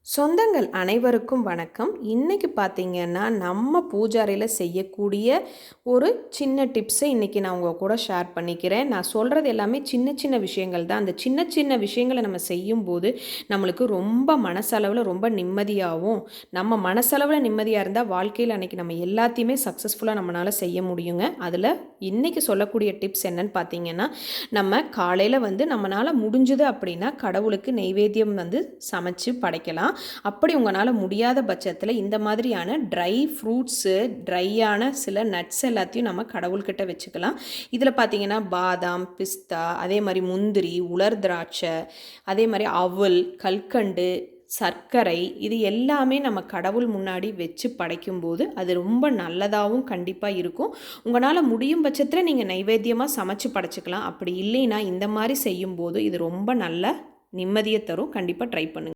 சொந்தங்கள் அனைவருக்கும் வணக்கம். இன்றைக்கி பார்த்திங்கன்னா நம்ம பூஜை அறையில் செய்யக்கூடிய ஒரு சின்ன டிப்ஸை இன்றைக்கி நான் உங்கள் கூட ஷேர் பண்ணிக்கிறேன். நான் சொல்கிறது எல்லாமே சின்ன சின்ன விஷயங்கள் தான். அந்த சின்ன சின்ன விஷயங்களை நம்ம செய்யும்போது நம்மளுக்கு ரொம்ப மனசளவில் ரொம்ப நிம்மதியாகவும், நம்ம மனசளவில் நிம்மதியாக இருந்தால் வாழ்க்கையில் அன்றைக்கி நம்ம எல்லாத்தையுமே சக்ஸஸ்ஃபுல்லாக நம்மளால் செய்ய முடியுங்க. அதில் இன்றைக்கி சொல்லக்கூடிய டிப்ஸ் என்னன்னு பார்த்திங்கன்னா, நம்ம காலையில் நம்மளால் முடிஞ்சுது அப்படின்னா கடவுளுக்கு நெய்வேத்தியம் சமைச்சு படைக்கலாம். அப்படி உங்களால் முடியாத பட்சத்தில் இந்த மாதிரியான ட்ரை ஃப்ரூட்ஸு, ட்ரையான சில நட்ஸ் எல்லாத்தையும் நம்ம கடவுள்கிட்ட வச்சுக்கலாம். இதில் பார்த்தீங்கன்னா பாதாம், பிஸ்தா, அதே மாதிரி முந்திரி, உலர் திராட்சை, அதே மாதிரி அவல், கல்கண்டு, சர்க்கரை, இது எல்லாமே நம்ம கடவுள் முன்னாடி வச்சு படைக்கும்போது அது ரொம்ப நல்லதாகவும் கண்டிப்பாக இருக்கும். உங்களால் முடியும் பட்சத்தில் நீங்கள் நைவேத்தியமாக சமைச்சு படைச்சிக்கலாம். அப்படி இல்லைன்னா இந்த மாதிரி செய்யும்போது இது ரொம்ப நல்ல நிம்மதியை தரும். கண்டிப்பாக ட்ரை பண்ணுங்கள்.